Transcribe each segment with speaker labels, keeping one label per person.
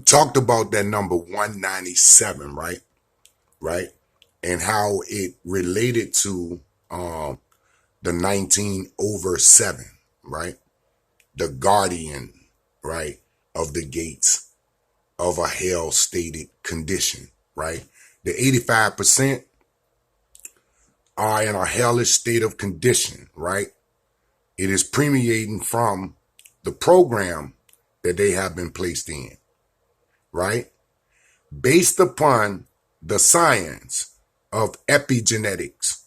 Speaker 1: talked about that number 197, right? Right? And how it related to the 19 over 7, right? The guardian, right, of the gates of a hell stated condition, right? The 85% are in a hellish state of condition, right? It is permeating from the program that they have been placed in, right? Based upon the science of epigenetics.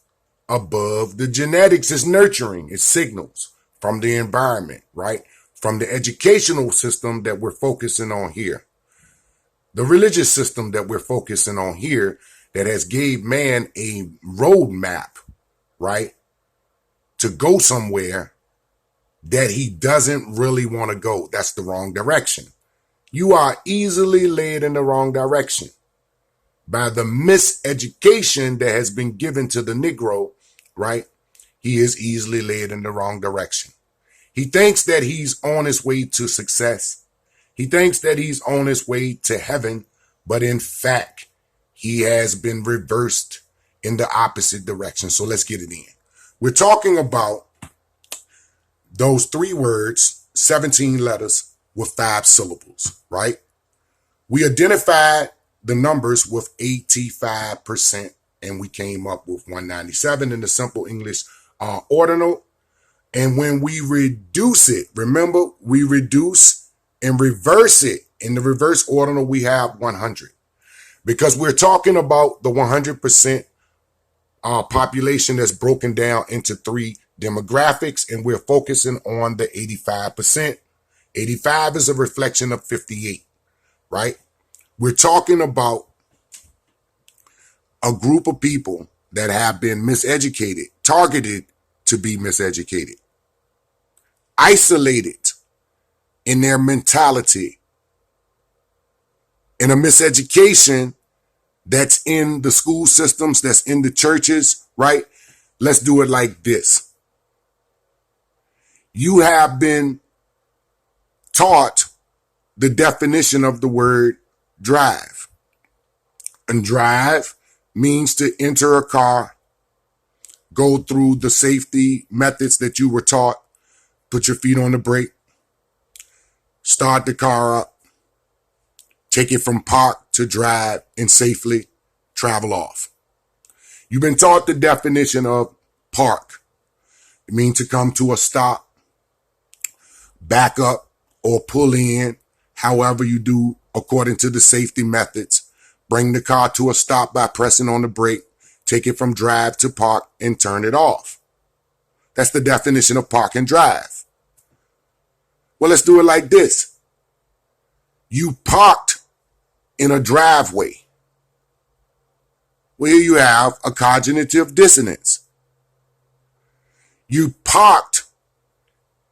Speaker 1: Above, the genetics is nurturing, it signals from the environment, right? From the educational system that we're focusing on here. The religious system that we're focusing on here that has gave man a roadmap, right? To go somewhere that he doesn't really want to go. That's the wrong direction. You are easily led in the wrong direction by the miseducation that has been given to the Negro, right? He is easily led in the wrong direction. He thinks that he's on his way to success. He thinks that he's on his way to heaven, but in fact, he has been reversed in the opposite direction. So let's get it in. We're talking about those 3 words, 17 letters with 5 syllables, right? We identified the numbers with 85%, and we came up with 197 in the simple English ordinal. And when we reduce it, remember, we reduce and reverse it. In the reverse ordinal, we have 100. Because we're talking about the 100% population that's broken down into 3 demographics, and we're focusing on the 85%. 85 is a reflection of 58, right? We're talking about a group of people that have been miseducated, targeted to be miseducated, isolated in their mentality, in a miseducation that's in the school systems, that's in the churches, right? Let's do it like this. You have been taught the definition of the word drive. And drive means to enter a car, go through the safety methods that you were taught, put your feet on the brake, start the car up, take it from park to drive, and safely travel off. You've been taught the definition of park. It means to come to a stop, back up, or pull in, however you do according to the safety methods. Bring the car to a stop by pressing on the brake, take it from drive to park, and turn it off. That's the definition of park and drive. Well, let's do it like this. You parked in a driveway. Well, here you have a cognitive dissonance. You parked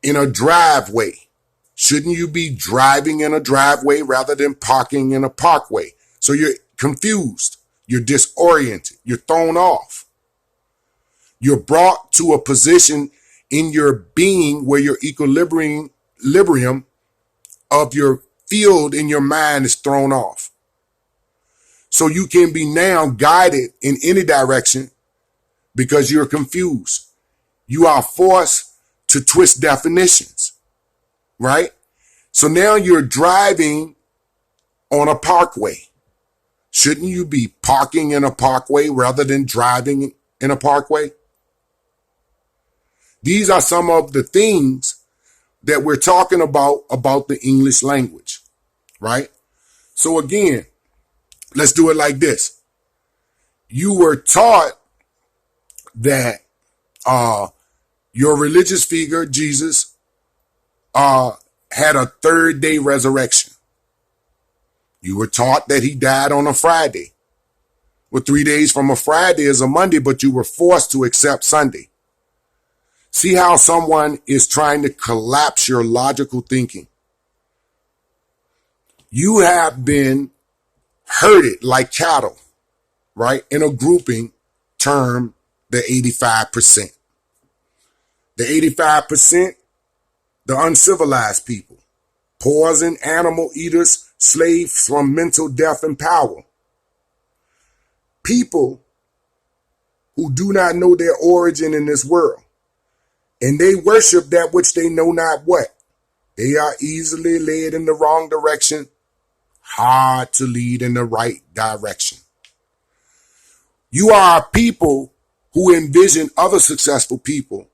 Speaker 1: in a driveway. Shouldn't you be driving in a driveway rather than parking in a parkway? So you're confused. You're disoriented. You're thrown off. You're brought to a position in your being where your equilibrium of your field in your mind is thrown off. So you can be now guided in any direction because you're confused. You are forced to twist definitions, right? So now you're driving on a parkway. Shouldn't you be parking in a parkway rather than driving in a parkway? These are some of the things that we're talking about the English language, right? So again, let's do it like this. You were taught that your religious figure, Jesus, had a 3rd-day resurrection. You were taught that he died on a Friday. Well, 3 days from a Friday is a Monday, but you were forced to accept Sunday. See how someone is trying to collapse your logical thinking. You have been herded like cattle, right? In a grouping termed the 85%. The 85%, the uncivilized people, poison animal eaters, slaves from mental death and power. People who do not know their origin in this world, and they worship that which they know not what. They are easily led in the wrong direction, hard to lead in the right direction. You are a people who envision other successful people